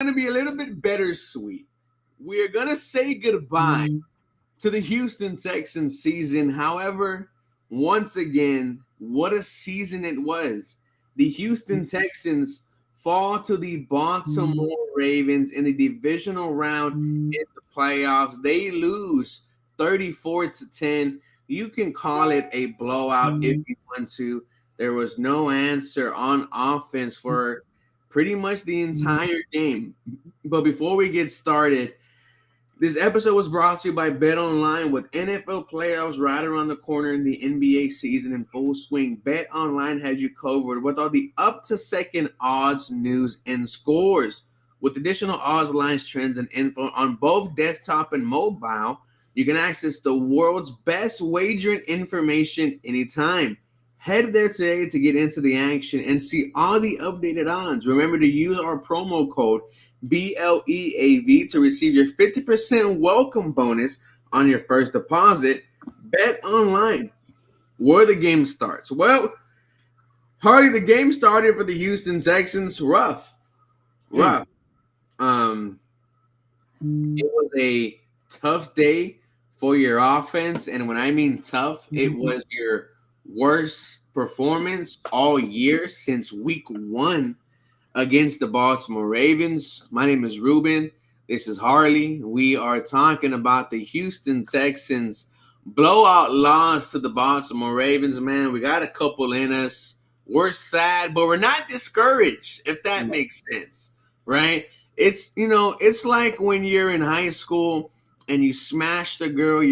Going to be a little bit bittersweet. We are going to say goodbye to the Houston Texans season. However, once again, what a season it was. The Houston Texans fall to the Baltimore Ravens in the divisional round in the playoffs. They lose 34-10. You can call it a blowout if you want to. There was no answer on offense for pretty much the entire game. But before we get started, this episode was brought to you by Bet Online. With NFL playoffs right around the corner and the NBA season in full swing, Bet Online has you covered with all the up-to-second odds, news, and scores. With additional odds, lines, trends, and info on both desktop and mobile, you can access the world's best wagering information anytime. Head there today to get into the action and see all the updated odds. Remember to use our promo code BLEAV to receive your 50% welcome bonus on your first deposit. Bet Online, where the game starts. Well, Harley, the game started for the Houston Texans rough. It was a tough day for your offense, and when I mean tough, it was your worst performance all year since week 1 against the Baltimore Ravens. My name is Ruben. This is Harley. We are talking about the Houston Texans blowout loss to the Baltimore Ravens. Man, we got a couple in us. We're sad, but we're not discouraged, if that makes sense, right? It's like when you're in high school and you smash the girl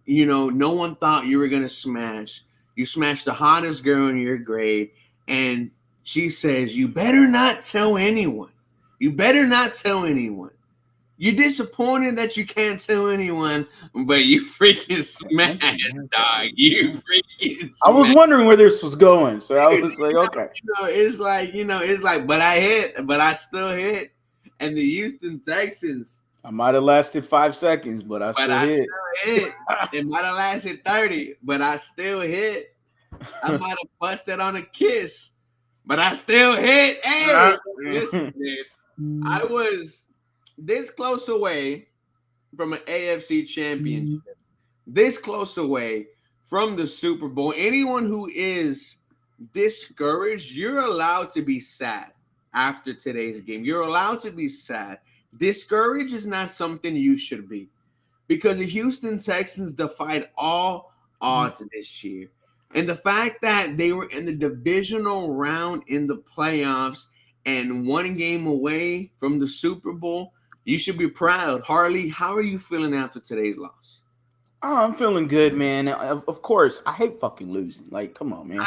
no one thought you were going to smash. You smashed the hottest girl in your grade, and she says, you better not tell anyone. You better not tell anyone. You're disappointed that you can't tell anyone, but you freaking smashed, dog. You freaking smashed. I was wondering where this was going, so I was like, okay. It's like, but I still hit. And the Houston Texans. I might have lasted 5 seconds, but I still hit. It might have lasted 30, but I still hit. I might have busted on a kiss, but I still hit. Hey, listen, man, I was this close away from an AFC championship, this close away from the Super Bowl. Anyone who is discouraged, you're allowed to be sad after today's game. You're allowed to be sad. Discouraged is not something you should be, because the Houston Texans defied all odds this year. And the fact that they were in the divisional round in the playoffs and 1 game away from the Super Bowl, you should be proud. Harley, how are you feeling after today's loss? Oh, I'm feeling good, man. Of course, I hate fucking losing. Like, come on, man.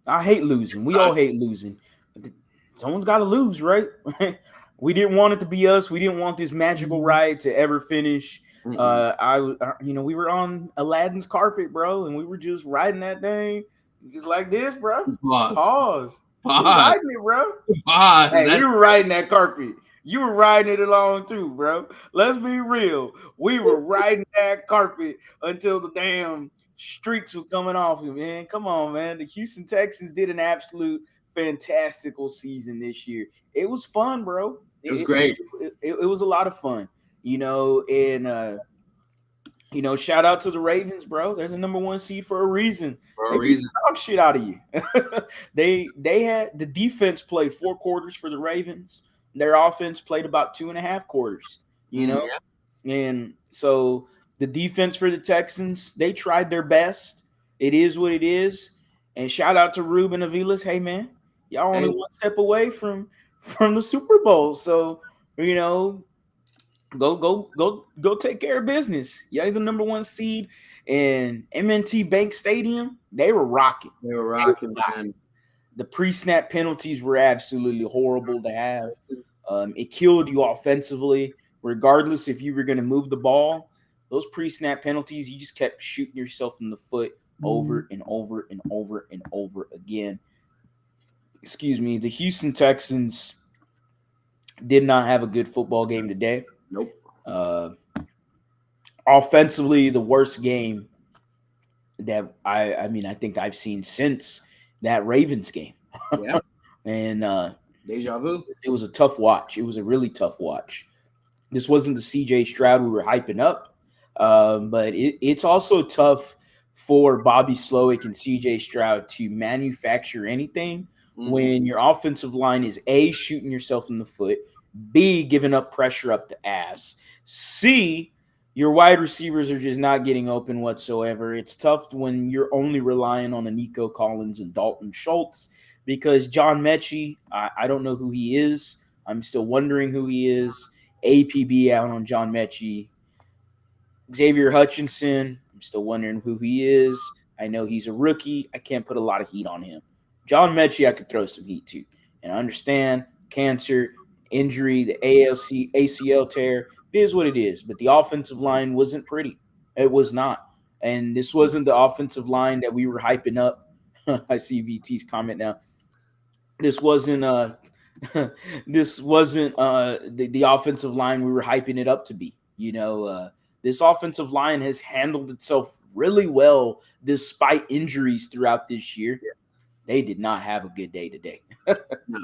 I hate losing. We all hate losing. Someone's got to lose, right? We didn't want it to be us. We didn't want this magical ride to ever finish. We were on Aladdin's carpet, bro, and we were just riding that thing just like this, bro. Pause. Riding it, bro. Hey, we were riding that carpet. You were riding it along too, bro. Let's be real. We were riding that carpet until the damn streaks were coming off it, man. Come on, man. The Houston Texans did an absolute fantastical season this year. It was fun, bro. It was great. It was a lot of fun, and shout out to the Ravens, bro. They're the number 1 seed for a reason. They dog shit out of you. They had the defense played 4 quarters for the Ravens. Their offense played about 2.5 quarters, and so the defense for the Texans, they tried their best. It is what it is. And shout out to Ruben of Illist. Hey, man, y'all only 1 step away from the Super Bowl. So, go take care of business. Y'all the number 1 seed in M&T Bank Stadium. They were rocking. Man. The pre-snap penalties were absolutely horrible to have. It killed you offensively, regardless if you were going to move the ball. Those pre-snap penalties, you just kept shooting yourself in the foot over and over and over and over again. Excuse me. The Houston Texans did not have a good football game today. Nope. Offensively, the worst game that I think I've seen since that Ravens game. Yeah. And Deja vu. It was a tough watch. It was a really tough watch. This wasn't the CJ Stroud we were hyping up, but it's also tough for Bobby Slowick and CJ Stroud to manufacture anything when your offensive line is A, shooting yourself in the foot, B, giving up pressure up the ass, C, your wide receivers are just not getting open whatsoever. It's tough when you're only relying on a Nico Collins and Dalton Schultz because John Mechie, I don't know who he is. I'm still wondering who he is. APB out on John Mechie. Xavier Hutchinson, I'm still wondering who he is. I know he's a rookie. I can't put a lot of heat on him. John Mechie, I could throw some heat to. And I understand cancer, injury, the ACL tear. It is what it is. But the offensive line wasn't pretty. It was not. And this wasn't the offensive line that we were hyping up. I see VT's comment now. This wasn't this wasn't the offensive line we were hyping it up to be. This offensive line has handled itself really well despite injuries throughout this year. They did not have a good day today. No.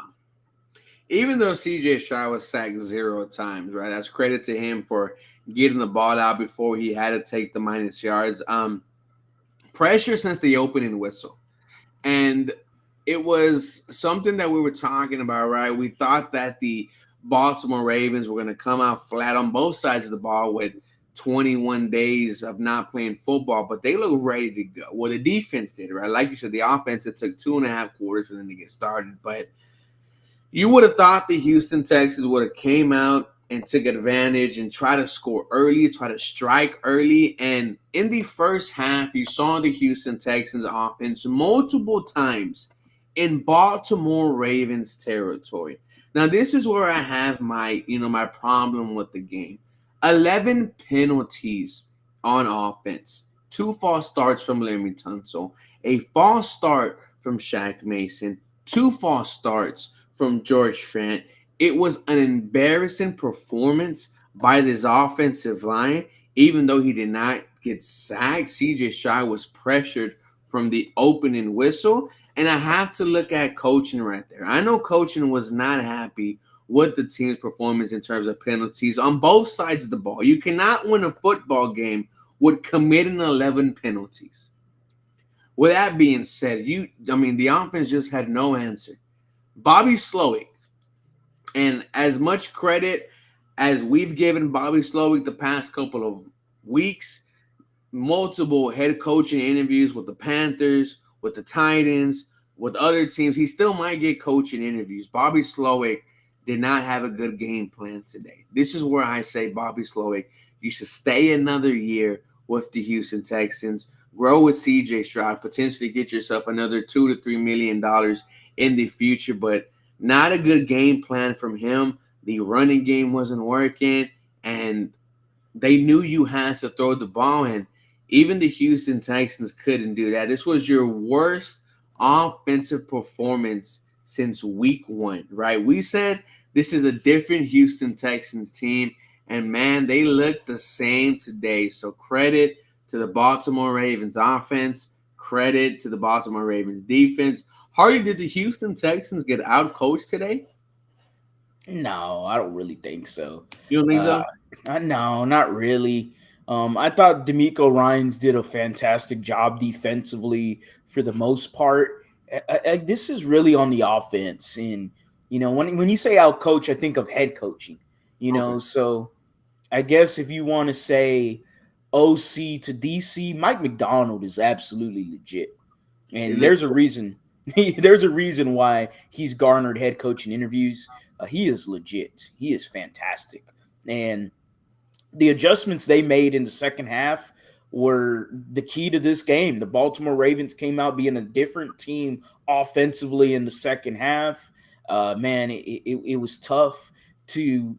Even though CJ Stroud was sacked 0 times, right? That's credit to him for getting the ball out before he had to take the minus yards. Pressure since the opening whistle. And it was something that we were talking about, right? We thought that the Baltimore Ravens were going to come out flat on both sides of the ball with 21 days of not playing football, but they look ready to go. Well, the defense did, right? Like you said, the offense, it took 2.5 quarters for them to get started, but you would have thought the Houston Texans would have came out and took advantage and try to score early, try to strike early. And in the first half, you saw the Houston Texans offense multiple times in Baltimore Ravens territory. Now, this is where I have my problem with the game. 11 penalties on offense. 2 false starts from Laremy Tunsil. A false start from Shaq Mason. 2 false starts from George Fant. It was an embarrassing performance by this offensive line. Even though he did not get sacked, CJ Stroud was pressured from the opening whistle. And I have to look at coaching right there. I know coaching was not happy with the team's performance in terms of penalties on both sides of the ball. You cannot win a football game with committing 11 penalties. With that being said, the offense just had no answer. Bobby Slowick, and as much credit as we've given Bobby Slowick the past couple of weeks, multiple head coaching interviews with the Panthers, with the Titans, with other teams, he still might get coaching interviews. Bobby Slowick did not have a good game plan today. This is where I say, Bobby Slowick, you should stay another year with the Houston Texans, grow with CJ Stroud, potentially get yourself another $2 to $3 million in the future, but not a good game plan from him. The running game wasn't working, and they knew you had to throw the ball, and even the Houston Texans couldn't do that. This was your worst offensive performance since week 1, right? We said this is a different Houston Texans team, and man, they look the same today. So credit to the Baltimore Ravens offense, credit to the Baltimore Ravens defense. Hardy, did the Houston Texans get out-coached today? No, I don't really think so. You don't think so? No, not really. I thought D'Amico Ryans did a fantastic job defensively for the most part. This is really on the offense. And, when you say out coach, I think of head coaching, Okay. So I guess if you want to say OC to DC, Mike McDonald is absolutely legit. And there's a reason. There's a reason why he's garnered head coaching interviews. He is legit. He is fantastic. And the adjustments they made in the second half were the key to this game. The Baltimore Ravens came out being a different team offensively in the second half. Man, it was tough to,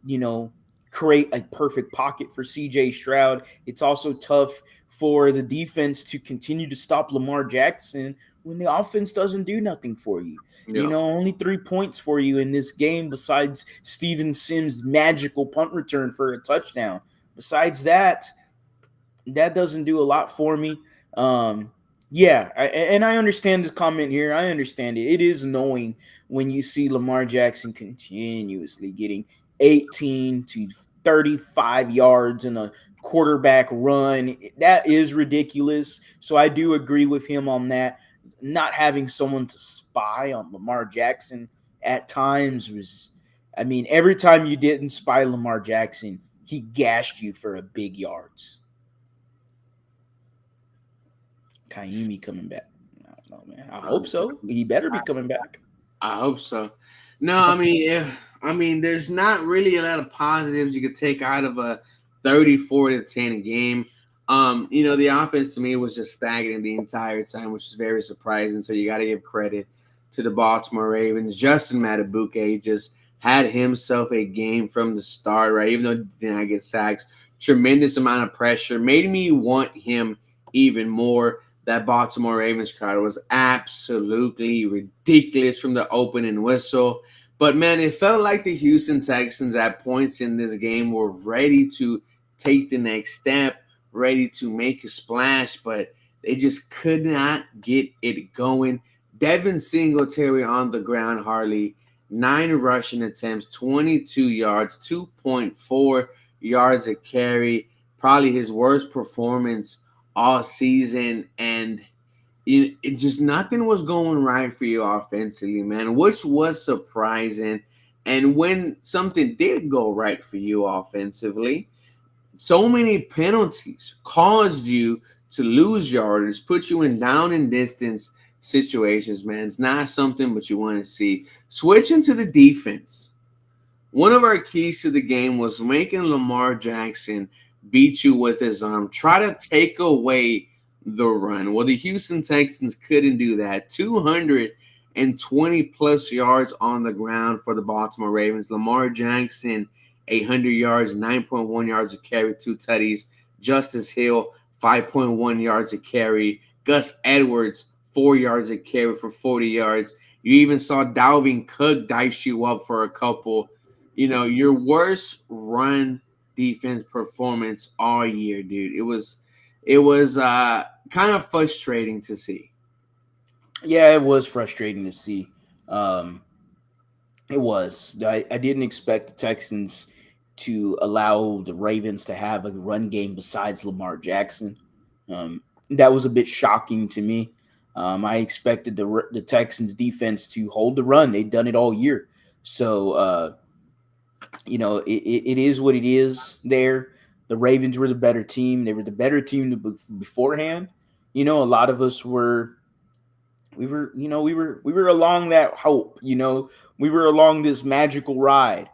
create a perfect pocket for CJ Stroud. It's also tough for the defense to continue to stop Lamar Jackson when the offense doesn't do nothing for you. Yeah. Only 3 points for you in this game besides Steven Sims' magical punt return for a touchdown. Besides that doesn't do a lot for me. And I understand this comment here. I understand it. It is annoying when you see Lamar Jackson continuously getting 18 to 35 yards in a quarterback run. That is ridiculous. So I do agree with him on that. Not having someone to spy on Lamar Jackson at times was, I mean, every time you didn't spy Lamar Jackson, he gashed you for a big yards. Kaimi coming back. I don't know, man. I hope so. He better be coming back. I hope so. No, I mean, there's not really a lot of positives you could take out of a 34-10 game. The offense to me was just stagnant the entire time, which is very surprising. So you got to give credit to the Baltimore Ravens. Justin Matabuke just had himself a game from the start, right? Even though he did not get sacks, tremendous amount of pressure, made me want him even more. That Baltimore Ravens crowd was absolutely ridiculous from the opening whistle. But, man, it felt like the Houston Texans at points in this game were ready to take the next step, ready to make a splash, but they just could not get it going. Devin Singletary on the ground, hardly 9 rushing attempts, 22 yards, 2.4 yards a carry, probably his worst performance all season, and it just nothing was going right for you offensively, man, which was surprising. And when something did go right for you offensively, so many penalties caused you to lose yardage, put you in down and distance situations, man. It's not something but you want to see. Switching to the defense. One of our keys to the game was making Lamar Jackson beat you with his arm, try to take away the run. Well, the Houston Texans couldn't do that. 220 plus yards on the ground for the Baltimore Ravens. Lamar Jackson, 800 yards, 9.1 yards a carry, 2 tutties. Justice Hill, 5.1 yards a carry. Gus Edwards, 4 yards a carry for 40 yards. You even saw Dalvin Cook dice you up for a couple. Your worst run defense performance all year, dude. It was kind of frustrating to see. Yeah, it was frustrating to see. It was. I didn't expect the Texans to allow the Ravens to have a run game besides Lamar Jackson. That was a bit shocking to me. I expected the Texans defense to hold the run. They'd done it all year. So, it is what it is there. The Ravens were the better team. They were the better team beforehand. A lot of us were we were along that hope. We were along this magical ride.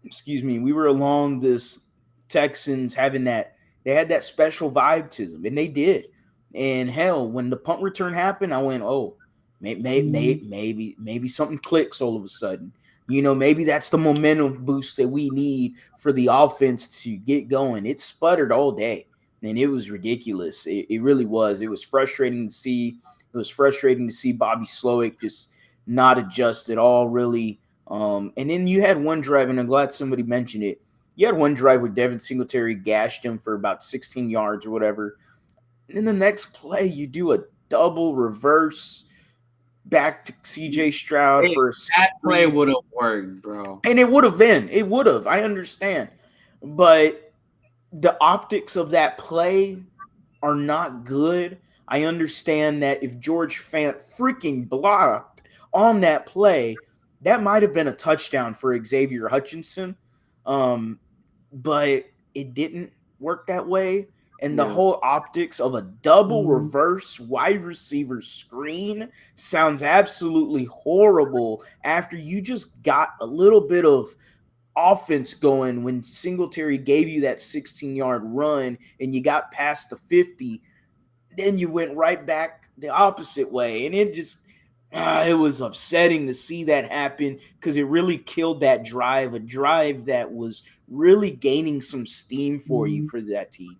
Excuse me. We were along this Texans having that. They had that special vibe to them, and they did. And hell, when the punt return happened, I went, "Oh, maybe something clicks all of a sudden." Maybe that's the momentum boost that we need for the offense to get going. It sputtered all day, and it was ridiculous. It really was. It was frustrating to see. It was frustrating to see Bobby Slowick just not adjust at all, really. And then you had one drive, and I'm glad somebody mentioned it. You had one drive where Devin Singletary gashed him for about 16 yards or whatever. And then the next play, you do a double reverse back to CJ Stroud for a that play would have worked, bro. And it would have been. It would have. I understand. But the optics of that play are not good. I understand that if George Fant freaking blocked on that play, that might have been a touchdown for Xavier Hutchinson. But it didn't work that way. And the whole optics of a double reverse wide receiver screen sounds absolutely horrible after you just got a little bit of offense going when Singletary gave you that 16-yard run and you got past the 50. Then you went right back the opposite way. And it just, it was upsetting to see that happen because it really killed that drive, a drive that was really gaining some steam for you for that team.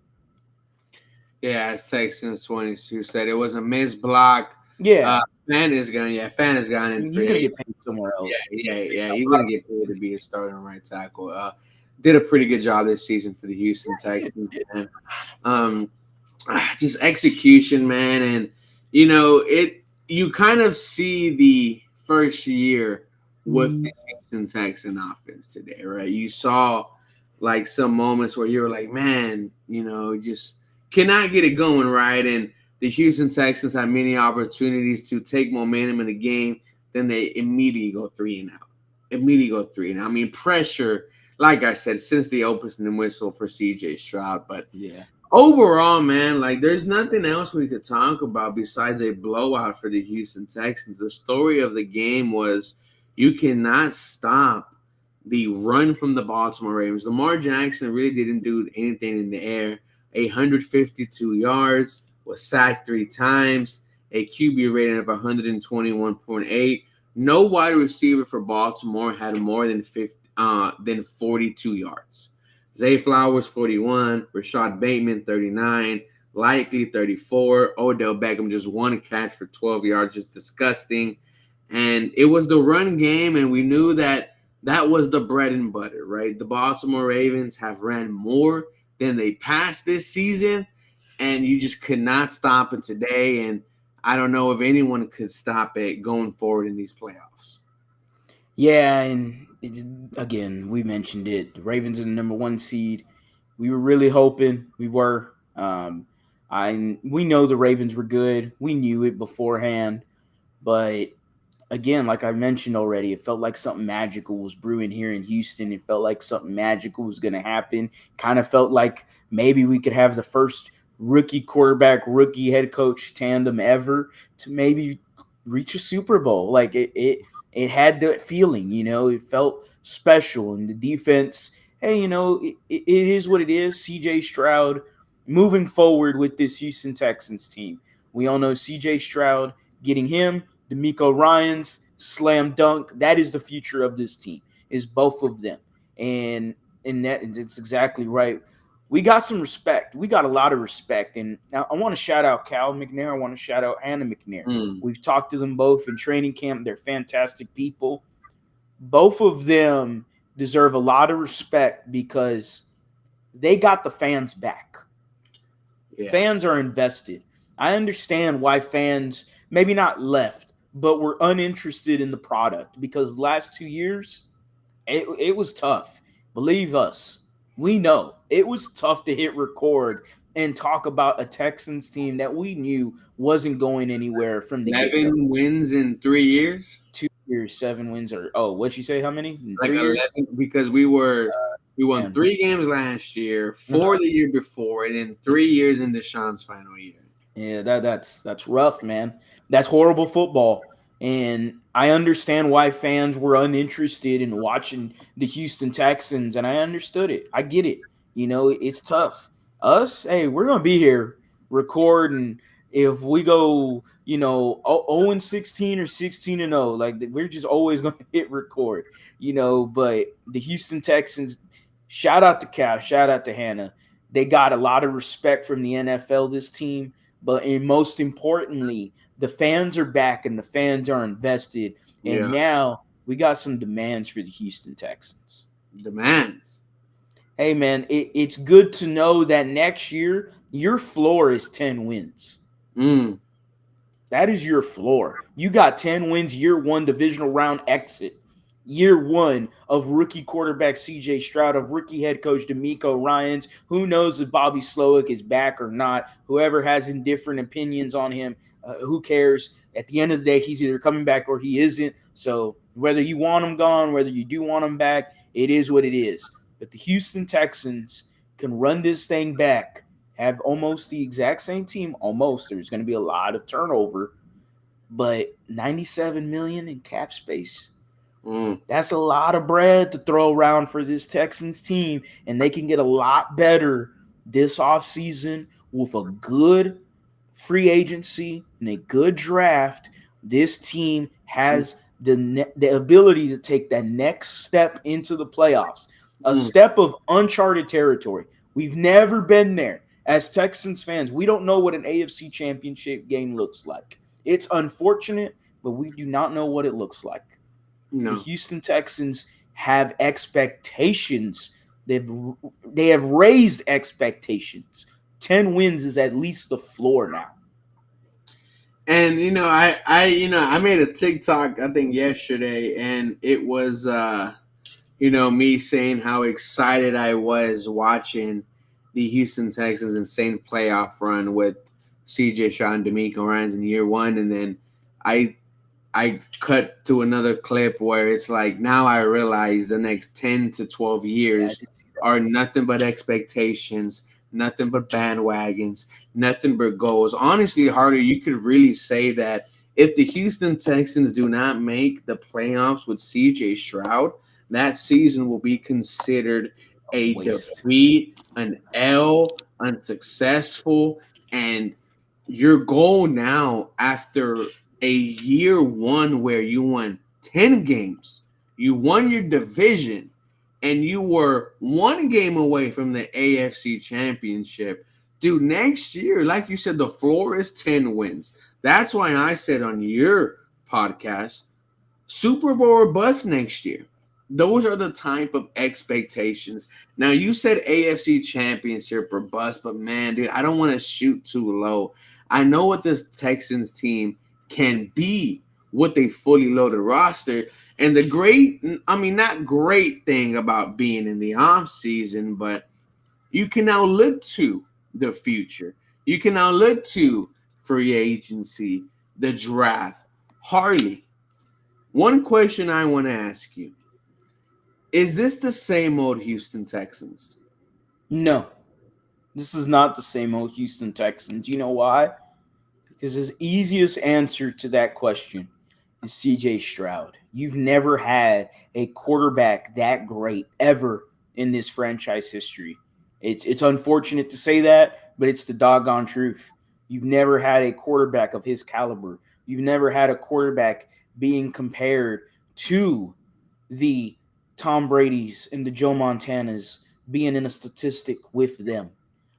Yeah, as Texans 22 said, it was a missed block. Yeah. Fan is gone. He's going to get paid somewhere else. Yeah. He's going to get paid to be a starting right tackle. Did a pretty good job this season for the Houston Texans. Just execution, man. And, you kind of see the first year with the Houston Texan offense today, right? You saw like some moments where you were like, man, just cannot get it going, right? And the Houston Texans had many opportunities to take momentum in the game. Then they immediately go 3-and-out. Immediately go 3-and-out. I mean, pressure, like I said, since the opening whistle for CJ Stroud. But yeah, overall, man, like there's nothing else we could talk about besides a blowout for the Houston Texans. The story of the game was you cannot stop the run from the Baltimore Ravens. Lamar Jackson really didn't do anything in the air. 152 yards, was sacked 3 times, a QB rating of 121.8. No wide receiver for Baltimore had more than 42 yards. Zay Flowers 41, Rashad Bateman 39, Likely 34, Odell Beckham just one catch for 12 yards, just disgusting. And it was the run game, and we knew that was the bread and butter, right? The Baltimore Ravens have ran more than they passed this season, and you just could not stop it today. And I don't know if anyone could stop it going forward in these playoffs. Yeah, and again, we mentioned it. The Ravens are the number 1 seed. We were really hoping we were. We know the Ravens were good. We knew it beforehand, but again, like I mentioned already, it felt like something magical was brewing here in Houston. It felt like something magical was going to happen. Kind of felt like maybe we could have the first rookie quarterback, rookie head coach tandem ever to maybe reach a Super Bowl. Like it had that feeling, it felt special. And the defense, hey, it is what it is. CJ Stroud moving forward with this Houston Texans team. We all know CJ Stroud, getting him, D'Amico Ryans, slam dunk. That is the future of this team, is both of them. And it's exactly right. We got some respect. We got a lot of respect. And now I want to shout out Cal McNair. I want to shout out Hannah McNair. We've talked to them both in training camp. They're fantastic people. Both of them deserve a lot of respect because they got the fans back. Yeah. Fans are invested. I understand why fans maybe not left, but were uninterested in the product because the last 2 years, it was tough. Believe us, we know it was tough to hit record and talk about a Texans team that we knew wasn't going anywhere from the 11 wins in 3 years. 2 years, 7 wins, or what'd you say? How many? In like 11 years? Because we won 3 games last year, 4 the year before, and then 3 years in Deshaun's final year. Yeah, that's rough, man. That's horrible football. And I understand why fans were uninterested in watching the Houston Texans, and I understood it. I get it. It's tough. Us, hey, we're going to be here, record, and if we go, 0-16 or 16-0, like we're just always going to hit record, but the Houston Texans, shout out to Cal, shout out to Hannah. They got a lot of respect from the NFL, this team. But most importantly, the fans are back and the fans are invested. And now we got some demands for the Houston Texans. Demands? Hey, man, it's good to know that next year, your floor is 10 wins. That is your floor. You got 10 wins, year 1 divisional round exit. Year 1 of rookie quarterback CJ Stroud, of rookie head coach D'Amico Ryans. Who knows if Bobby Slowick is back or not? Whoever has indifferent opinions on him, who cares? At the end of the day, he's either coming back or he isn't. So whether you want him gone, whether you do want him back, it is what it is. But the Houston Texans can run this thing back, have almost the exact same team. Almost. There's going to be a lot of turnover. But $97 million in cap space. That's a lot of bread to throw around for this Texans team, and they can get a lot better this offseason with a good free agency and a good draft. This team has the ability to take that next step into the playoffs, a step of uncharted territory. We've never been there. As Texans fans, we don't know what an AFC championship game looks like. It's unfortunate, but we do not know what it looks like. No. The Houston Texans have expectations. They have raised expectations. 10 wins is at least the floor now. And I made a TikTok I think yesterday, and it was me saying how excited I was watching the Houston Texans insane playoff run with CJ Stroud and DeMeco Ryans in year one, and then I I cut to another clip where it's like now I realize the next 10 to 12 Yeah, I years did see are nothing but expectations, nothing but bandwagons, nothing but goals. Honestly, Harder, you could really say that if the Houston Texans do not make the playoffs with CJ Stroud, that season will be considered a a waste. defeat, an L, unsuccessful, and your goal now after a year one where you won 10 games, you won your division, and you were one game away from the AFC championship. Dude, next year, like you said, the floor is 10 wins. That's why I said on your podcast, Super Bowl or bust next year. Those are the type of expectations. Now, you said AFC championship or bust, but man, dude, I don't want to shoot too low. I know what this Texans team can be with a fully loaded roster. And the not great thing about being in the off season, but you can now look to the future. You can now look to free agency, the draft. Harley, one question I want to ask you: is this the same old Houston Texans? No, this is not the same old Houston Texans. You know why? Because his easiest answer to that question is CJ Stroud. You've never had a quarterback that great ever in this franchise history. It's unfortunate to say that, but it's the doggone truth. You've never had a quarterback of his caliber. You've never had a quarterback being compared to the Tom Brady's and the Joe Montanas, being in a statistic with them.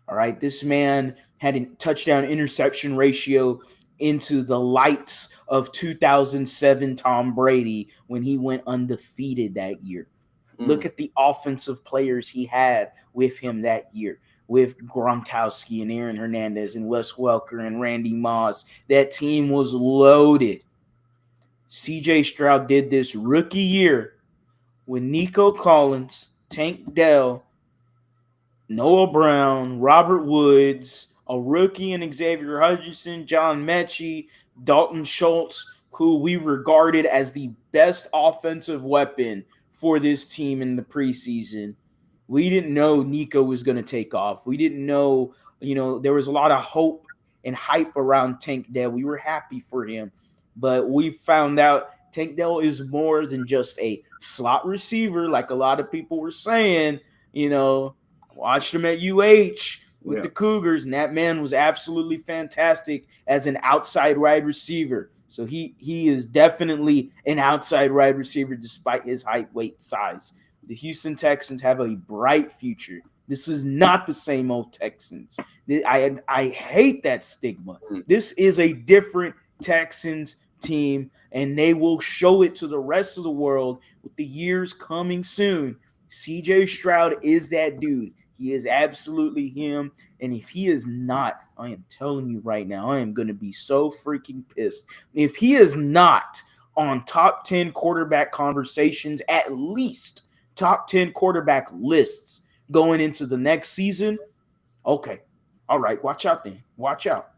All right. This man had a touchdown interception ratio into the lights of 2007 Tom Brady when he went undefeated that year. Look at the offensive players he had with him that year, with Gronkowski and Aaron Hernandez and Wes Welker and Randy Moss. That team was loaded. CJ Stroud did this rookie year with Nico Collins, Tank Dell, Noah Brown, Robert Woods, a rookie in Xavier Hutchinson, John Mechie, Dalton Schultz, who we regarded as the best offensive weapon for this team in the preseason. We didn't know Nico was going to take off. We didn't know, there was a lot of hope and hype around Tank Dell. We were happy for him, but we found out Tank Dell is more than just a slot receiver, like a lot of people were saying. Watched him at UH with the Cougars, and that man was absolutely fantastic as an outside wide receiver. So he is definitely an outside wide receiver despite his height, weight, size. The Houston Texans have a bright future. This is not the same old Texans. I hate that stigma. This is a different Texans team, and they will show it to the rest of the world with the years coming soon. CJ Stroud is that dude. He is absolutely him. And if he is not, I am telling you right now, I am going to be so freaking pissed. If he is not on top 10 quarterback conversations, at least top 10 quarterback lists going into the next season, okay. All right. Watch out then. Watch out.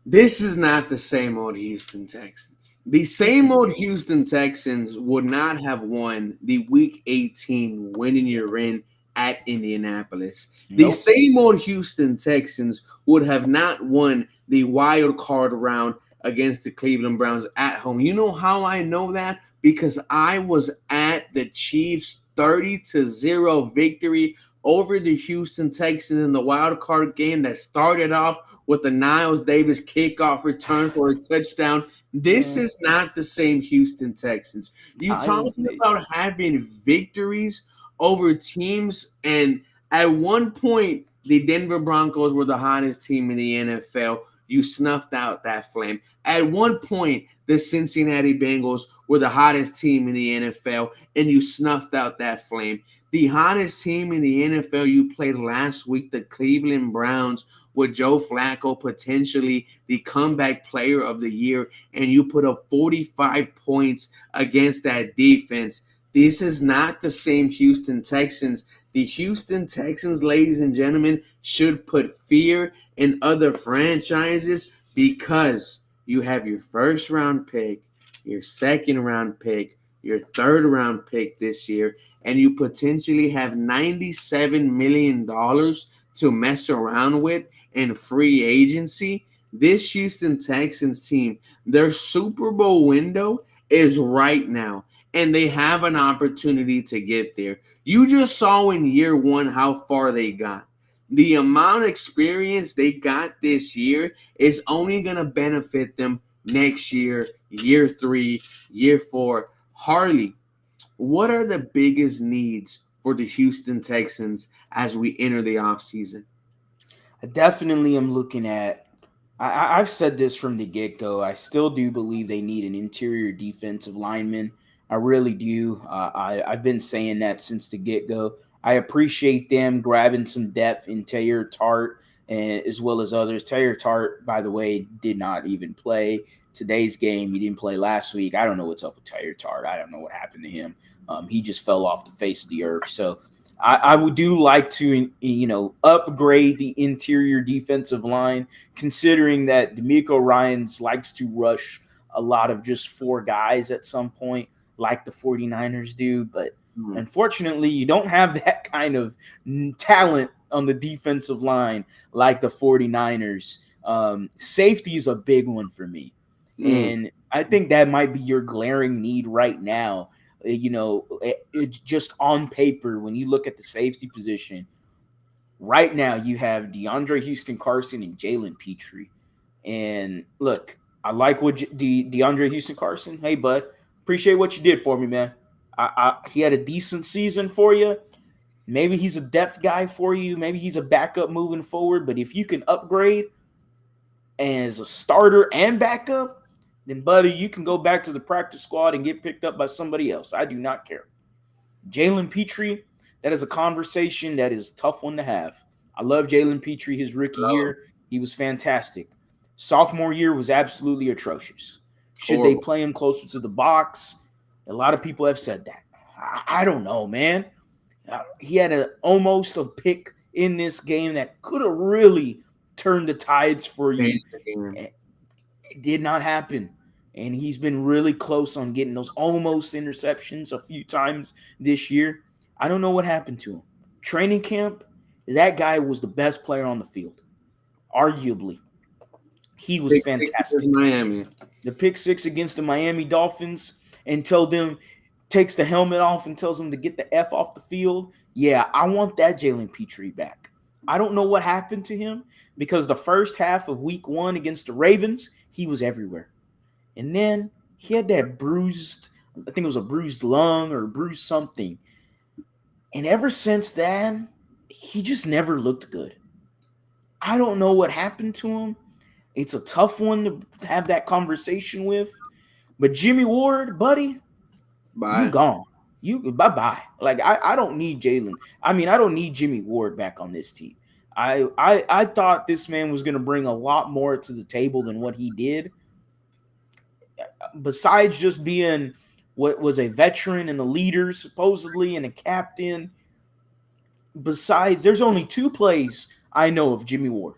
This is not the same old Houston Texans. The same old Houston Texans would not have won the Week 18 winning year in at Indianapolis. Nope. The same old Houston Texans would have not won the wild card round against the Cleveland Browns at home. You know how I know that? Because I was at the Chiefs 30-0 victory over the Houston Texans in the wild card game that started off with the Niles Davis kickoff return for a touchdown. This is not the same Houston Texans. You talking about having victories over teams, and at one point, the Denver Broncos were the hottest team in the NFL. You snuffed out that flame. At one point, the Cincinnati Bengals were the hottest team in the NFL, and you snuffed out that flame. The hottest team in the NFL you played last week, the Cleveland Browns, with Joe Flacco potentially the comeback player of the year, and you put up 45 points against that defense. This is not the same Houston Texans. The Houston Texans, ladies and gentlemen, should put fear in other franchises because you have your first round pick, your second round pick, your third round pick this year, and you potentially have $97 million to mess around with in free agency. This Houston Texans team, their Super Bowl window is right now, and they have an opportunity to get there. You just saw in year one how far they got. The amount of experience they got this year is only going to benefit them next year, year 3, year 4. Harley, what are the biggest needs for the Houston Texans as we enter the offseason? I definitely am looking at. I've said this from the get go. I still do believe they need an interior defensive lineman. I really do. I've been saying that since the get go. I appreciate them grabbing some depth in Taylor Tart and as well as others. Taylor Tart, by the way, did not even play today's game. He didn't play last week. I don't know what's up with Taylor Tart. I don't know what happened to him. He just fell off the face of the earth. So I would do like to, upgrade the interior defensive line, considering that D'Amico Ryans likes to rush a lot of just 4 guys at some point, like the 49ers do. But unfortunately, you don't have that kind of talent on the defensive line like the 49ers. Safety is a big one for me. And I think that might be your glaring need right now. It's just on paper, when you look at the safety position, right now you have DeAndre Houston Carson and Jalen Petrie. And look, I like what DeAndre Houston Carson. Hey, bud, appreciate what you did for me, man. He had a decent season for you. Maybe he's a depth guy for you. Maybe he's a backup moving forward. But if you can upgrade as a starter and backup, then, buddy, you can go back to the practice squad and get picked up by somebody else. I do not care. Jalen Petrie, that is a conversation that is a tough one to have. I love Jalen Petrie. His rookie year, he was fantastic. Sophomore year was absolutely atrocious. Should they play him closer to the box? A lot of people have said that. I don't know, man. He had almost a pick in this game that could have really turned the tides for you. It did not happen. And he's been really close on getting those almost interceptions a few times this year. I don't know what happened to him. Training camp, that guy was the best player on the field. Arguably. He was fantastic. Miami. The pick 6 against the Miami Dolphins, and takes the helmet off and tells them to get the F off the field. Yeah, I want that Jalen Petrie back. I don't know what happened to him because the first half of week 1 against the Ravens, he was everywhere. And then he had that bruised, I think it was a bruised lung or bruised something. And ever since then, he just never looked good. I don't know what happened to him. It's a tough one to have that conversation with. But Jimmy Ward, buddy, you gone. You bye-bye. Like, I don't need Jalen. I mean, I don't need Jimmy Ward back on this team. I thought this man was going to bring a lot more to the table than what he did. Besides just being what was a veteran and a leader, supposedly, and a captain. Besides, there's only 2 plays I know of Jimmy Ward.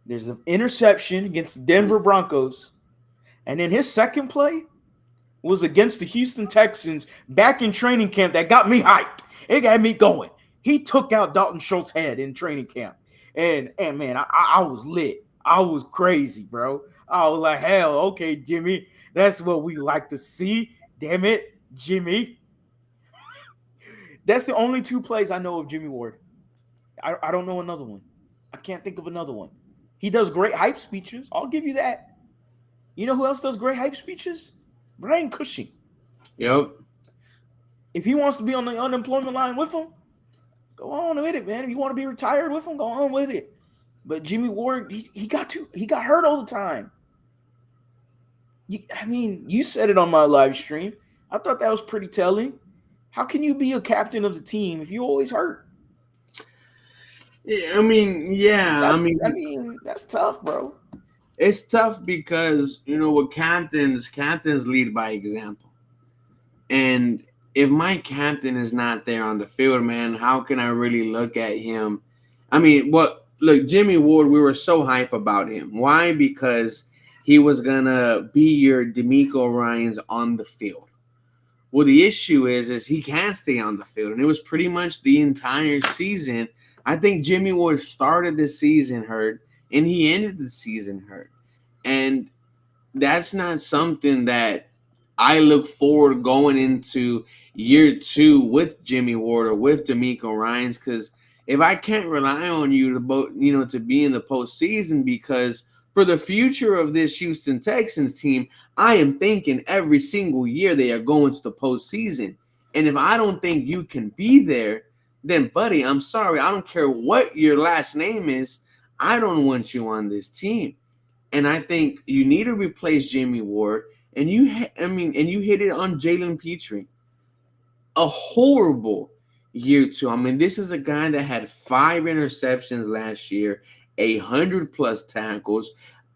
There's an interception against the Denver Broncos. And then his second play was against the Houston Texans back in training camp that got me hyped. It got me going. He took out Dalton Schultz's head in training camp. And man, I was lit. I was crazy, bro. I was like, hell, okay, Jimmy. That's what we like to see. Damn it, Jimmy. That's the only 2 plays I know of Jimmy Ward. I don't know another one. I can't think of another one. He does great hype speeches. I'll give you that. You know who else does great hype speeches? Brian Cushing. Yep. If he wants to be on the unemployment line with him, go on with it, man. If you want to be retired with him, go on with it. But Jimmy Ward, he got hurt all the time. You said it on my live stream. I thought that was pretty telling. How can you be a captain of the team if you always hurt? Yeah, I mean, yeah, I mean, That's tough, bro. it's tough because with captains lead by example, and if Mike Hampton is not there on the field, man, how can I really look at him? I mean, what look, Jimmy Ward, we were so hype about him. Why? Because he was gonna be your D'Amico Ryans on the field. Well, the issue is he can't stay on the field, and it was pretty much the entire season. I think Jimmy Ward started the season hurt, and he ended the season hurt, and that's not something that I look forward going into year two with Jimmy Ward or with D'Amico Ryans, because if I can't rely on you to be in the postseason, because for the future of this Houston Texans team, I am thinking every single year they are going to the postseason. And if I don't think you can be there, then buddy, I'm sorry. I don't care what your last name is. I don't want you on this team. And I think you need to replace Jimmy Ward. And you hit it on Jalen Petrie. A horrible year two. I mean, this is a guy that had 5 interceptions last year, 100+ tackles.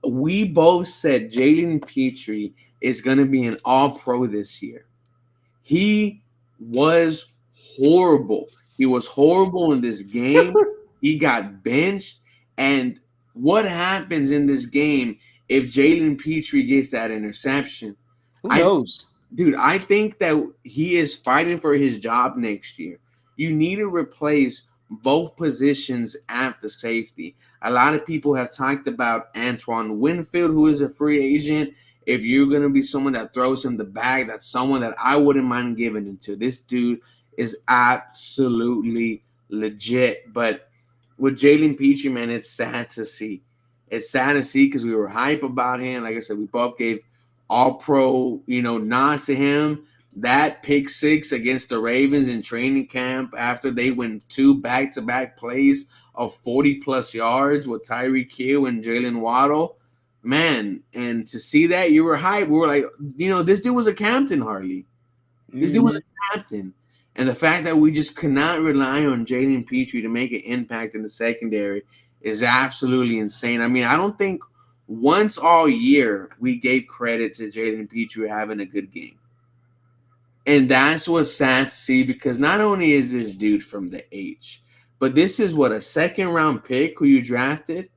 We both said Jalen Petrie is going to be an All-Pro this year. He was horrible. He was horrible in this game. He got benched. And what happens in this game if Jalen Petrie gets that interception? Who I knows? Dude, I think that he is fighting for his job next year. You need to replace both positions at the safety. A lot of people have talked about Antoine Winfield, who is a free agent. If you're going to be someone that throws him the bag, that's someone that I wouldn't mind giving it to. This dude is absolutely legit. But with Jalen Petrie, man, it's sad to see. It's sad to see because we were hype about him. Like I said, we both gave All-Pro, nods to him. That pick six against the Ravens in training camp after they win 2 back-to-back plays of 40+ yards with Tyreek Hill and Jalen Waddle. Man, and to see that, you were hyped. We were like, this dude was a captain, Harley. This dude was a captain. And the fact that we just could not rely on Jalen Petrie to make an impact in the secondary is absolutely insane. I mean, I don't think once all year we gave credit to Jalen Petrie having a good game. And that's what's sad to see, because not only is this dude from the H, but this is a second round pick who you drafted,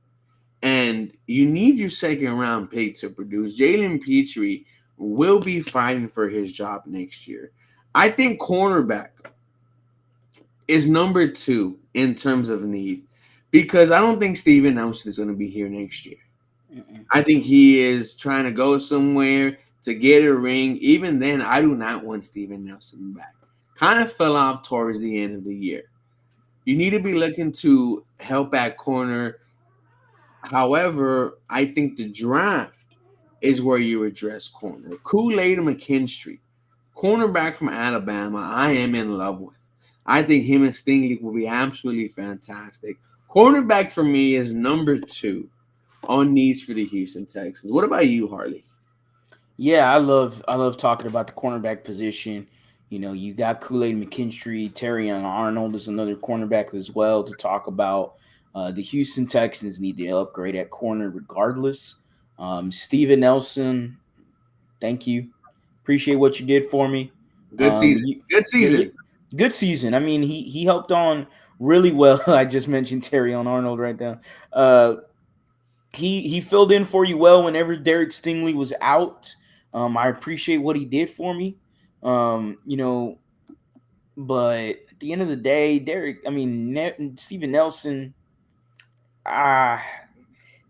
and you need your second round pick to produce. Jalen Petrie will be fighting for his job next year. I think cornerback is number 2 in terms of need, because I don't think Steven Nelson is going to be here next year. I think he is trying to go somewhere to get a ring. Even then, I do not want Steven Nelson back. Kind of fell off towards the end of the year. You need to be looking to help at corner. However, I think the draft is where you address corner. Kool-Aid McKinstry, cornerback from Alabama, I am in love with. I think him and Stingley will be absolutely fantastic. Cornerback for me is number 2 on needs for the Houston Texans. What about you, Harley? Yeah, I love talking about the cornerback position. You got Kool-Aid McKinstry, Terrion Arnold is another cornerback as well to talk about. The Houston Texans need to upgrade at corner regardless. Steven Nelson, thank you. Appreciate what you did for me. Good season. Good Yeah, season. good season. I mean, he helped on really well. I just mentioned Terrion Arnold right now. He filled in for you well whenever Derek Stingley was out. I appreciate what he did for me. But at the end of the day, Steven Nelson, ah,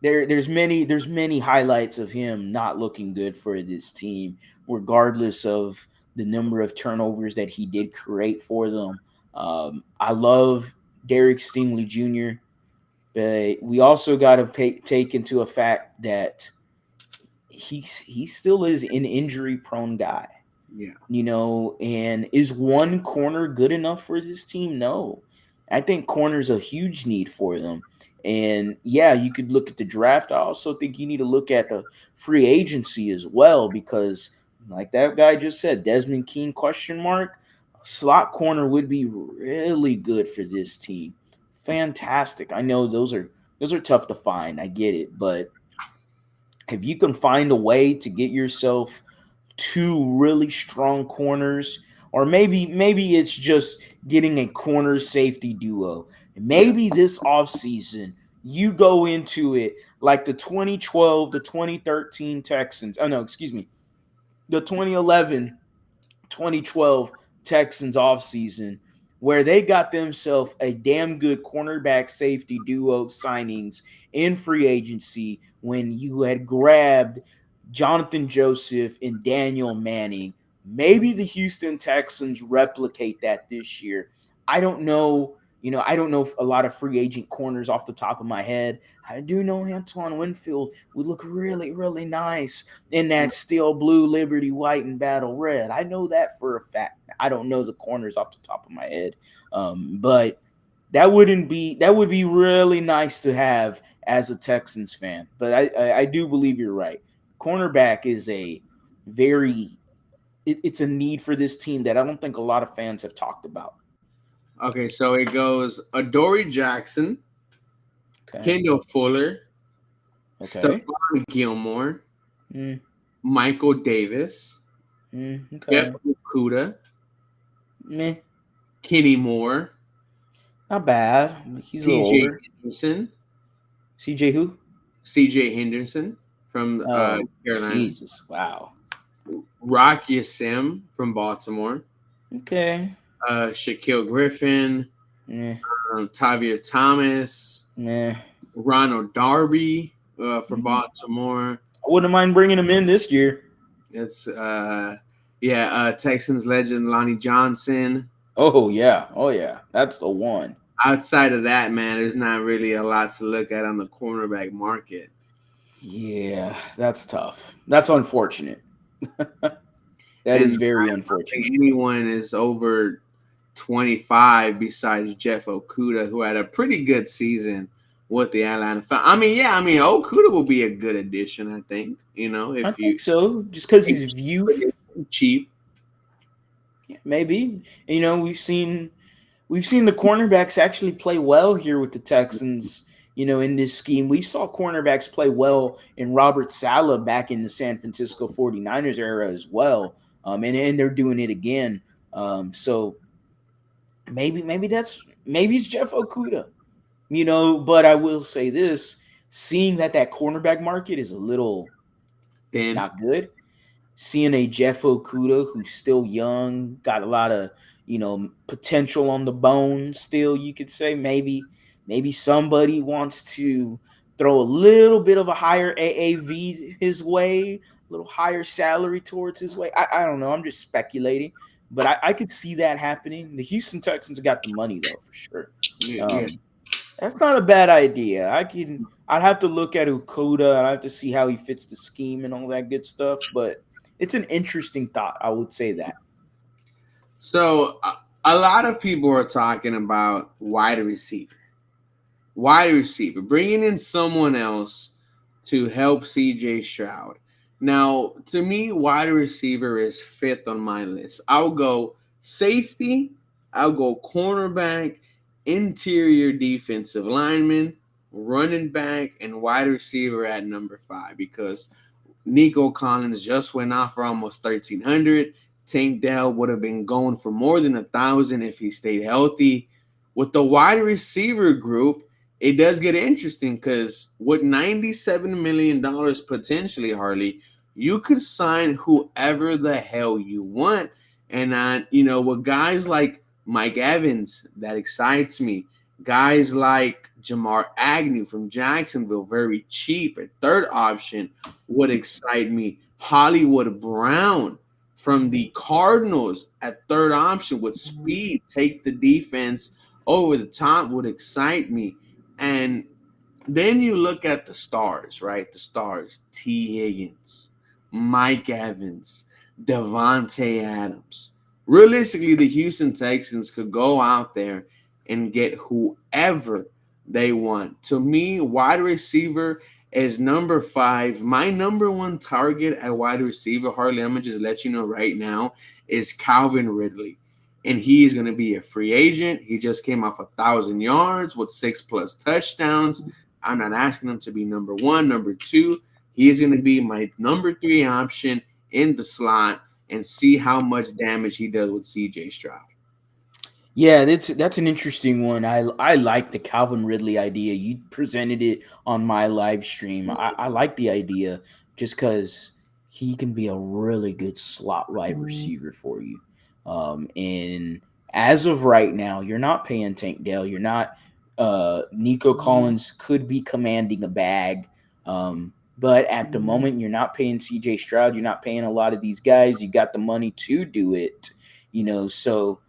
there's many highlights of him not looking good for this team, regardless of the number of turnovers that he did create for them. I love Derek Stingley Jr., but we also got to take into a fact that he still is an injury prone guy. Yeah. And is one corner good enough for this team? No. I think corner's a huge need for them. And yeah, you could look at the draft. I also think you need to look at the free agency as well, because like that guy just said, Desmond King, question mark, slot corner would be really good for this team. fantastic. I know those are tough to find. I get it, but if you can find a way to get yourself two really strong corners, or maybe it's just getting a corner safety duo. Yeah. Maybe this offseason you go into it like the 2012 to 2013 Texans. Oh no, excuse me. The 2011 2012 Texans offseason, where they got themselves a damn good cornerback safety duo signings in free agency when you had grabbed Jonathan Joseph and Daniel Manning. Maybe the Houston Texans replicate that this year. I don't know. I don't know a lot of free agent corners off the top of my head. I do know Antoine Winfield would look really, really nice in that steel blue, Liberty white, and battle red. I know that for a fact. I don't know the corners off the top of my head, but that would be really nice to have as a Texans fan. But I do believe you're right. Cornerback is a very it's a need for this team that I don't think a lot of fans have talked about. Okay, so it goes Adoree Jackson, Okay. Kendall Fuller, Okay. Stephon Gilmore, Mm, Michael Davis, Jeff okay. Okuda, Meh. Kenny Moore, Not bad. He's a little CJ older. Henderson, CJ who? CJ Henderson from Oh, Carolina, Jesus. Wow. Rocky Sim from Baltimore, Okay. Shaquille Griffin, Meh. Tavia Thomas, Meh. Ronald Darby for Mm. Baltimore. I wouldn't mind bringing him in this year. It's Texans legend Lonnie Johnson. Oh yeah, oh yeah, that's the one. Outside of that, man, there's not really a lot to look at on the cornerback market. Yeah, that's tough. That's unfortunate. That is And very I don't think unfortunate. anyone is over 25 besides Jeff Okuda, who had a pretty good season with the Atlanta Falcons. Okuda will be a good addition, I think. I If you think so, just because he's youth. cheap. Yeah, maybe. We've seen the cornerbacks actually play well here with the Texans. In this scheme, we saw cornerbacks play well in Robert Saleh back in the San Francisco 49ers era as well. And they're doing it again. So maybe it's Jeff Okuda. But I will say this: seeing that cornerback market is a little Then not good, seeing a Jeff Okuda who's still young, got a lot of potential on the bone. Still, you could say maybe somebody wants to throw a little bit of a higher AAV his way, a little higher salary towards his way. I don't know. I'm just speculating, but I could see that happening. The Houston Texans got the money though for sure. yeah. That's not a bad idea. I'd have to look at Okuda. I'd have to see how he fits the scheme and all that good stuff. But it's an interesting thought. I would say that. So a lot of people are talking about wide receiver. Wide receiver, bringing in someone else to help CJ Stroud. Now, to me, wide receiver is fifth on my list. I'll go safety, I'll go cornerback, interior defensive lineman, running back, and wide receiver at number 5 because Nico Collins just went off for almost 1,300. Tank Dell would have been going for more than 1,000 if he stayed healthy. With the wide receiver group, it does get interesting because with $97 million potentially, Harley, you could sign whoever the hell you want. And, with guys like Mike Evans, that excites me. Guys like Jamar Agnew from Jacksonville, very cheap. A third option would excite me. Hollywood Brown from the Cardinals at third option with speed, take the defense over the top would excite me. And then you look at the stars, right? The stars, T. Higgins, Mike Evans, Devontae Adams. Realistically, the Houston Texans could go out there and get whoever they want. To me, wide receiver is number 5. My number 1 target at wide receiver, Harley, I'm going to just let you know right now, is Calvin Ridley. and he's going to be a free agent. He just came off 1,000 yards with 6+ touchdowns. I'm not asking him to be number one, number two. He is going to be my number 3 option in the slot and see how much damage he does with CJ Stroud. Yeah, that's an interesting one. I like the Calvin Ridley idea. You presented it on my live stream. I like the idea just because he can be a really good slot wide receiver for you. And as of right now, you're not paying Tank Dell. You're not. Nico Collins could be commanding a bag, but at the moment, you're not paying CJ Stroud. You're not paying a lot of these guys. You got the money to do it. So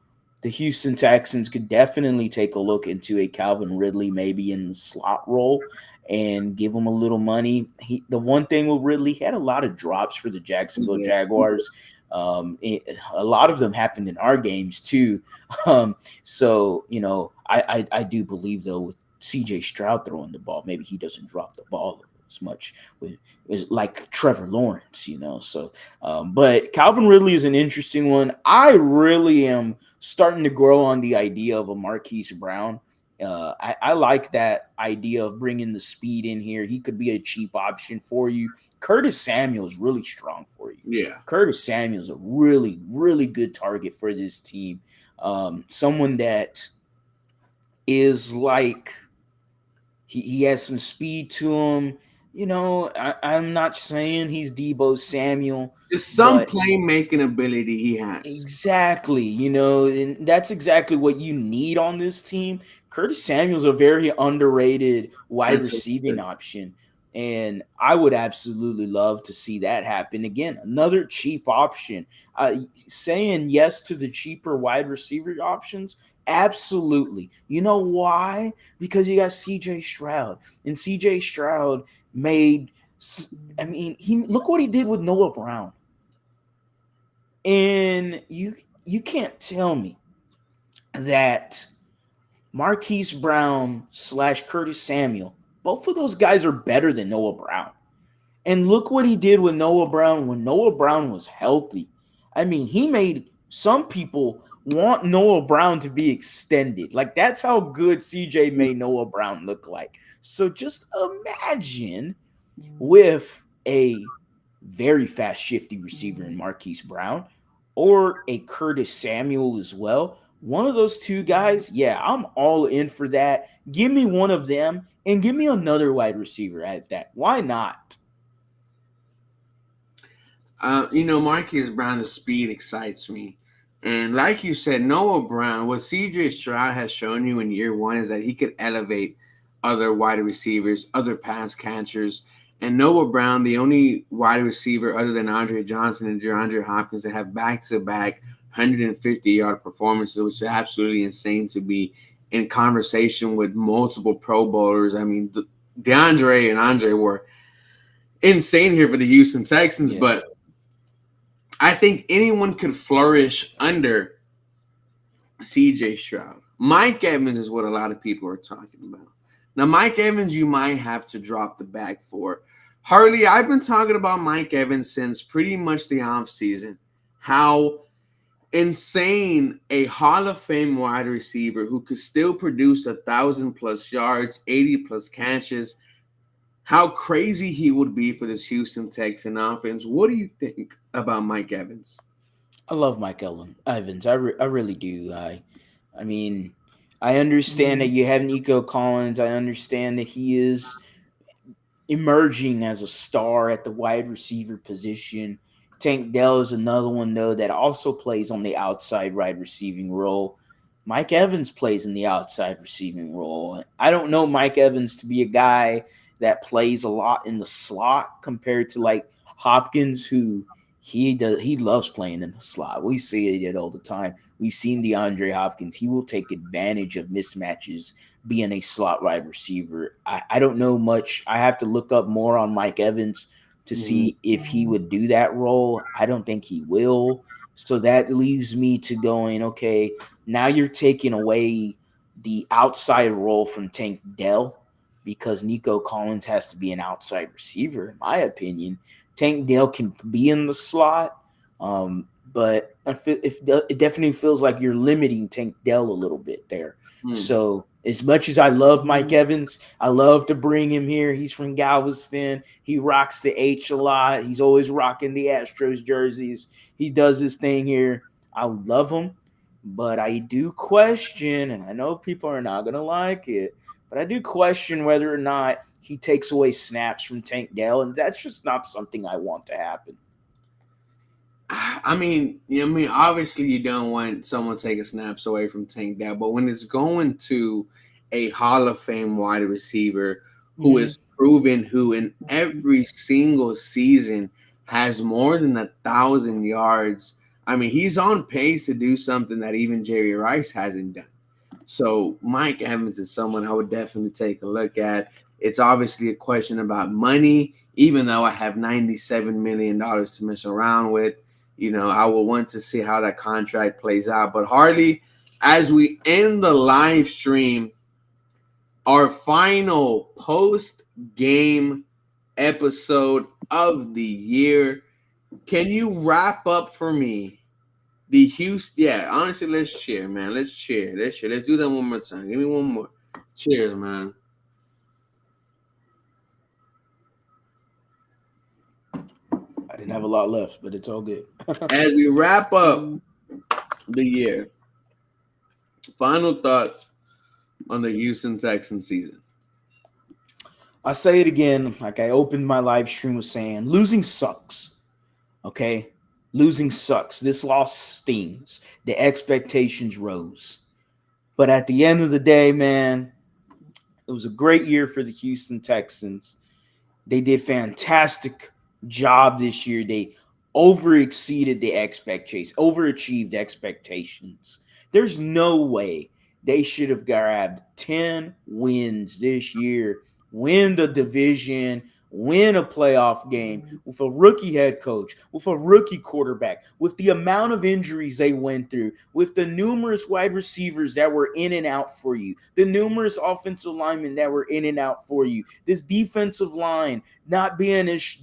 the Houston Texans could definitely take a look into a Calvin Ridley maybe in the slot role and give him a little money. The one thing with Ridley, he had a lot of drops for the Jacksonville Jaguars. A lot of them happened in our games too. I do believe though with CJ Stroud throwing the ball, maybe he doesn't drop the ball as much with like Trevor Lawrence, but Calvin Ridley is an interesting one. I really am starting to grow on the idea of a Marquise Brown. I like that idea of bringing the speed in here. He could be a cheap option for you. Curtis Samuel is really strong for you. Yeah. Curtis Samuel is a really, really good target for this team. Someone that is like, he has some speed to him. I'm not saying he's Deebo Samuel. There's some playmaking ability he has. Exactly. And that's exactly what you need on this team. Curtis Samuel's a very underrated wide receiving option. And I would absolutely love to see that happen. Again, another cheap option. Saying yes to the cheaper wide receiver options, absolutely. You know why? Because you got CJ Stroud. And CJ Stroud look what he did with Noah Brown. And you can't tell me that Marquise Brown / Curtis Samuel, both of those guys are better than Noah Brown. And look what he did with Noah Brown when Noah Brown was healthy. He made some people want Noah Brown to be extended. Like, that's how good CJ made Noah Brown look like. So just imagine with a very fast, shifty receiver in Marquise Brown or a Curtis Samuel as well. One of those two guys, yeah, I'm all in for that. Give me one of them and give me another wide receiver at that. Why not? Marquise Brown's speed excites me. And like you said, Noah Brown, what CJ Stroud has shown you in year one is that he could elevate other wide receivers, other pass catchers. And Noah Brown, the only wide receiver other than Andre Johnson and DeAndre Hopkins that have back-to-back 150-yard performances, which is absolutely insane to be in conversation with multiple Pro Bowlers. DeAndre and Andre were insane here for the Houston Texans, but I think anyone could flourish under CJ Stroud. Mike Evans is what a lot of people are talking about. Now, Mike Evans, you might have to drop the bag for. Harley, I've been talking about Mike Evans since pretty much the offseason. How insane a Hall of Fame wide receiver who could still produce 1,000+ yards, 80+ catches. How crazy he would be for this Houston Texan offense. What do you think about Mike Evans? I love Mike Evans. I really do. I understand that you have Nico Collins. I understand that he is emerging as a star at the wide receiver position. Tank Dell is another one, though, that also plays on the outside wide receiving role. Mike Evans plays in the outside receiving role. I don't know Mike Evans to be a guy that plays a lot in the slot compared to like Hopkins, who he loves playing in the slot. We see it all the time. We've seen DeAndre Hopkins. He will take advantage of mismatches being a slot wide receiver. I don't know much. I have to look up more on Mike Evans to see if he would do that role. I don't think he will. So that leaves me to going, okay, now you're taking away the outside role from Tank Dell because Nico Collins has to be an outside receiver, in my opinion. Tank Dell can be in the slot, but It definitely feels like you're limiting Tank Dell a little bit there. Hmm. So as much as I love Mike Evans, I love to bring him here. He's from Galveston. He rocks the H a lot. He's always rocking the Astros jerseys. He does his thing here. I love him, but I do question, and I know people are not gonna like it, but I do question whether or not he takes away snaps from Tank Dell, and that's just not something I want to happen. I mean, obviously you don't want someone taking snaps away from Tank Dell, but when it's going to a Hall of Fame wide receiver who is proven, who in every single season has more than 1,000 yards, I mean, he's on pace to do something that even Jerry Rice hasn't done. So Mike Evans is someone I would definitely take a look at. It's obviously a question about money, even though I have $97 million to mess around with. I will want to see how that contract plays out. But Harley, as we end the live stream, our final post-game episode of the year, can you wrap up for me the Houston? Yeah, honestly, let's cheer, man. Let's cheer. Let's do that one more time. Give me one more. Cheers, man. I didn't have a lot left, but it's all good. As we wrap up the year, final thoughts on the Houston Texans season. I say it again, like I opened my live stream with saying, losing sucks. Okay? Losing sucks. This loss stings. The expectations rose. But at the end of the day, man, it was a great year for the Houston Texans. They did fantastic job this year. They overachieved expectations. There's no way they should have grabbed 10 wins this year, win the division, win a playoff game with a rookie head coach, with a rookie quarterback, with the amount of injuries they went through, with the numerous wide receivers that were in and out for you, the numerous offensive linemen that were in and out for you, this defensive line not being as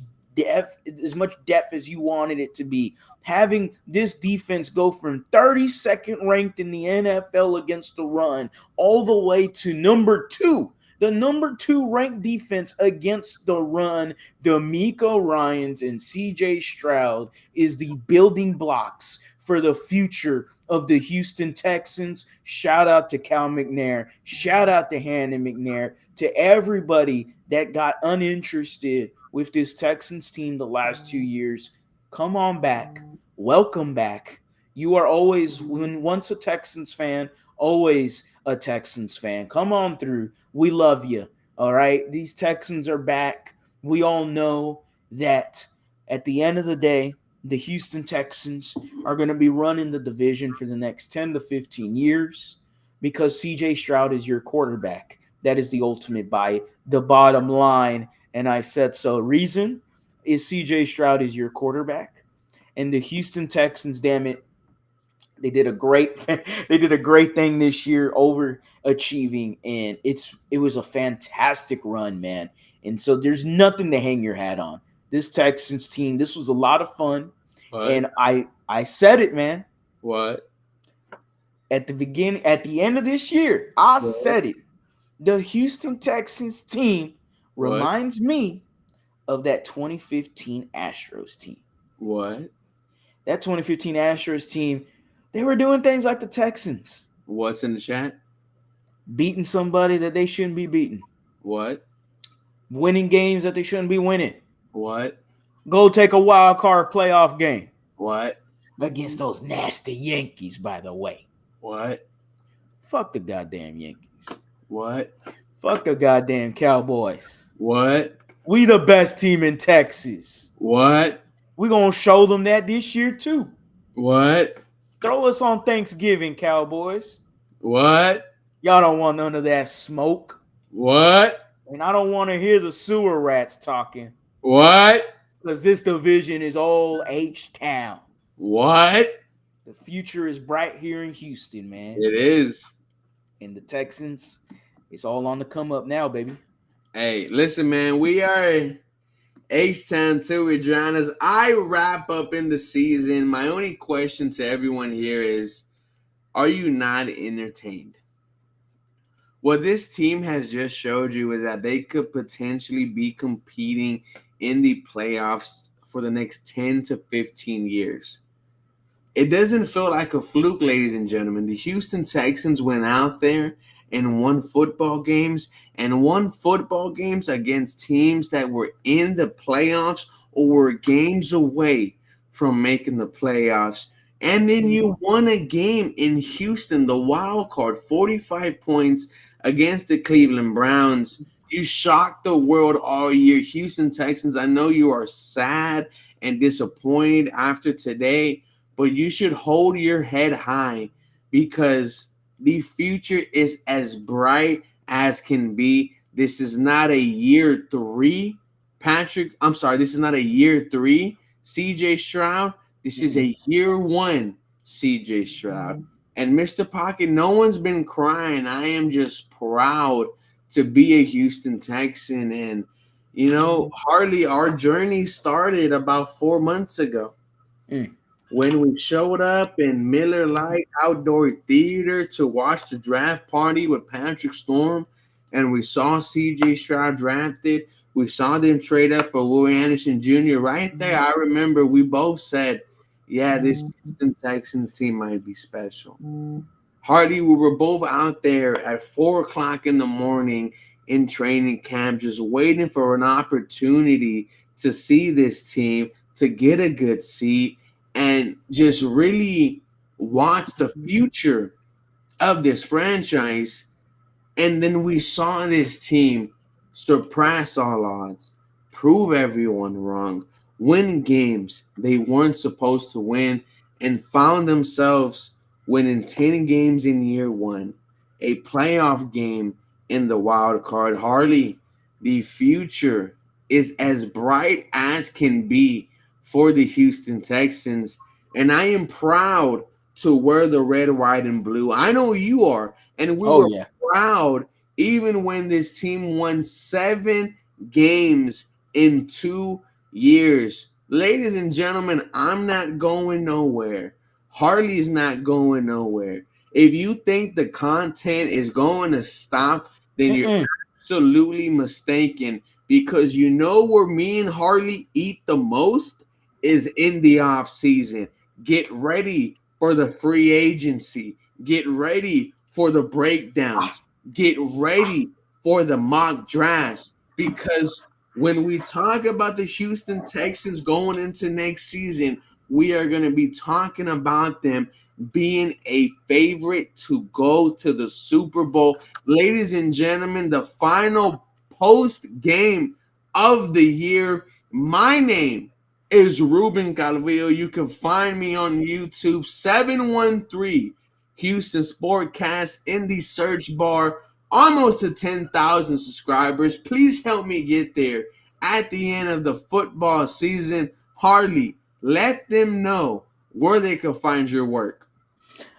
much depth as you wanted it to be, having this defense go from 32nd ranked in the NFL against the run all the way to number 2. The number 2 ranked defense against the run, D'Amico Ryans and CJ Stroud, is the building blocks for the future of the Houston Texans. Shout out to Cal McNair. Shout out to Hannah McNair. To everybody that got uninterested with this Texans team the last 2 years, come on back. Welcome back. You are always, once a Texans fan, always a Texans fan. Come on through. We love you. All right. These Texans are back. We all know that at the end of the day, the Houston Texans are going to be running the division for the next 10 to 15 years because CJ Stroud is your quarterback. That is the ultimate buy. The bottom line, and I said so. Reason is CJ Stroud is your quarterback, and the Houston Texans, damn it, they did a great thing this year, overachieving, and it was a fantastic run, man. And so there's nothing to hang your hat on. This Texans team, this was a lot of fun. What? And I said it, man. What? At the end of this year, I said it. The Houston Texans team reminds me of that 2015 Astros team. What? That 2015 Astros team, they were doing things like the Texans. What's in the chat? Beating somebody that they shouldn't be beating. What? Winning games that they shouldn't be winning. What? Go take a wild card playoff game. What? Against those nasty Yankees, by the way. What? Fuck the goddamn Yankees. What? Fuck the goddamn Cowboys. What? We the best team in Texas. What? We gonna show them that this year too. What? Throw us on Thanksgiving, Cowboys. What? Y'all don't want none of that smoke. What? And I don't want to hear the sewer rats talking. What? Because this division is all H-Town. What? The future is bright here in Houston, man. It is. And the Texans, it's all on the come up now, baby. Hey, listen, man, we are H-Town 2 Adriana's. I wrap up in the season. My only question to everyone here is, are you not entertained? What this team has just showed you is that they could potentially be competing in the playoffs for the next 10 to 15 years. It doesn't feel like a fluke, ladies and gentlemen. The Houston Texans went out there and won football games against teams that were in the playoffs or were games away from making the playoffs. And then you won a game in Houston, the wild card, 45 points against the Cleveland Browns. You shocked the world all year. Houston Texans, I know you are sad and disappointed after today, but you should hold your head high because the future is as bright as can be. This is not a year three, Patrick. I'm sorry, this is not a year three, CJ Stroud. This is a year one, CJ Stroud. And Mr. Pocket, no one's been crying. I am just proud to be a Houston Texan. And, Harley, our journey started about 4 months ago. When we showed up in Miller Lite Outdoor Theater to watch the draft party with Patrick Storm, and we saw CJ Stroud drafted, we saw them trade up for Will Anderson Jr. Right there, I remember we both said, yeah, this Houston Texans team might be special. Hardy, we were both out there at 4 o'clock in the morning in training camp, just waiting for an opportunity to see this team, to get a good seat, and just really watch the future of this franchise. And then we saw this team surpass all odds, prove everyone wrong, win games they weren't supposed to win, and found themselves winning 10 games in year one, a playoff game in the wild card. Harley, the future is as bright as can be for the Houston Texans, and I am proud to wear the red, white, and blue. I know you are, and we were proud even when this team won 7 games in 2 years. Ladies and gentlemen, I'm not going nowhere. Harley's not going nowhere. If you think the content is going to stop, then you're absolutely mistaken, because where me and Harley eat the most is in the off season. Get ready for the free agency. Get ready for the breakdowns. Get ready for the mock drafts, because when we talk about the Houston Texans going into next season, we are going to be talking about them being a favorite to go to the Super Bowl. Ladies and gentlemen, the final post game of the year. My name is Ruben Calvillo. You can find me on YouTube, 713 Houston Sportcast in the search bar. Almost to 10,000 subscribers. Please help me get there at the end of the football season. Harley, let them know where they can find your work.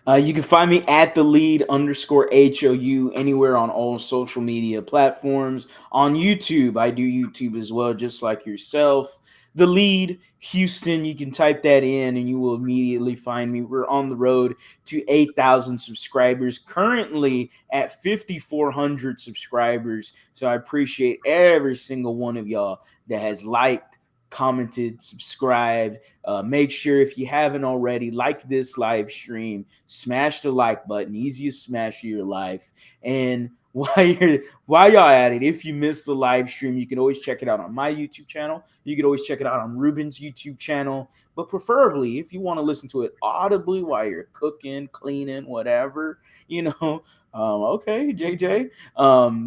You can find me at @the_lead_HOU anywhere on all social media platforms. On YouTube, I do YouTube as well, just like yourself. The Lead Houston, you can type that in and you will immediately find me. We're on the road to 8,000 subscribers, currently at 5,400 subscribers. So I appreciate every single one of y'all that has liked, commented, subscribed. Make sure, if you haven't already, like this live stream, smash the like button, easiest smash of your life. And while y'all at it, if you missed the live stream, you can always check it out on my YouTube channel. You can always check it out on Ruben's YouTube channel. But preferably, if you want to listen to it audibly while you're cooking, cleaning, whatever, okay, JJ.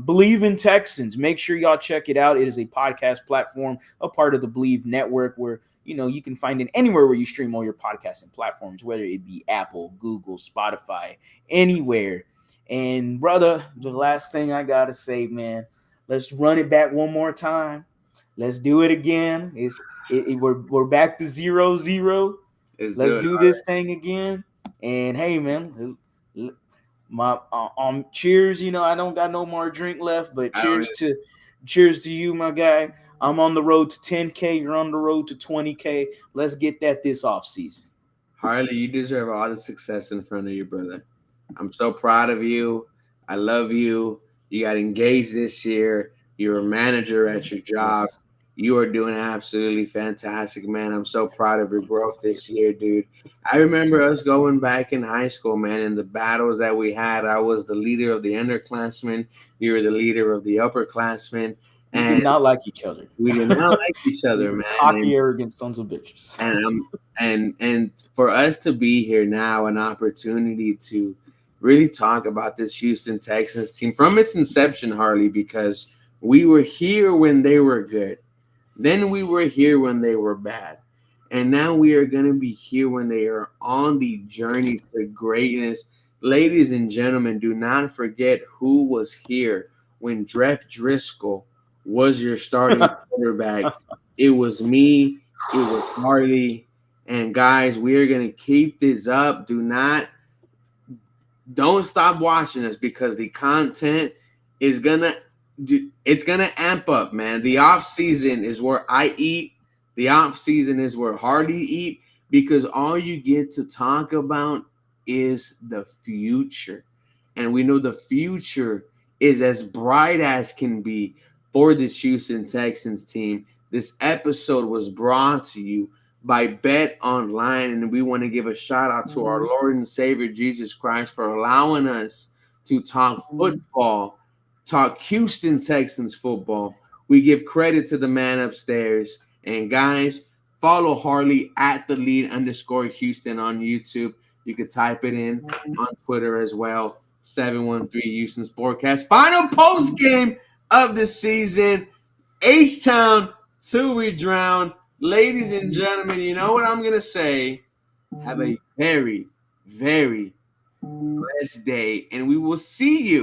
Believe in Texans. Make sure y'all check it out. It is a podcast platform, a part of the Believe Network, where you can find it anywhere where you stream all your podcasting platforms, whether it be Apple, Google, Spotify, anywhere. And brother, the last thing I gotta say, man, let's run it back one more time. Let's do it again. We're back to 0-0. Let's do this thing again. And hey, man, my cheers. I don't got no more drink left, but cheers to you, my guy. I'm on the road to 10K. You're on the road to 20K. Let's get that this off season. Harley, you deserve all the success in front of you, brother. I'm so proud of you. I love you. You got engaged this year. You're a manager at your job. You are doing absolutely fantastic, man. I'm so proud of your growth this year, dude. I remember us going back in high school, man, and the battles that we had. I was the leader of the underclassmen. You were the leader of the upperclassmen. We And did not like each other. we did not like each other, man. Cocky, arrogant sons of bitches. And for us to be here now, an opportunity to really talk about this Houston Texans team from its inception, Harley, because we were here when they were good. Then we were here when they were bad. And now we are going to be here when they are on the journey to greatness. Ladies and gentlemen, do not forget who was here when Jeff Driscoll was your starting quarterback. It was me. It was Harley. And guys, we are going to keep this up. Don't stop watching us because the content is it's gonna amp up, man. The off season is where I eat. The off season is where Hardy eat because all you get to talk about is the future, and we know the future is as bright as can be for this Houston Texans team. This episode was brought to you by Bet Online, and we want to give a shout out to our Lord and Savior Jesus Christ for allowing us to talk football, talk Houston Texans football. We give credit to the man upstairs. And guys, follow Harley at the lead_Houston on YouTube. You could type it in on Twitter as well. 713 Houston Sportcast. Final post game of the season. H-Town till we drown. Ladies and gentlemen, you know what I'm going to say? Have a very, very blessed day, and we will see you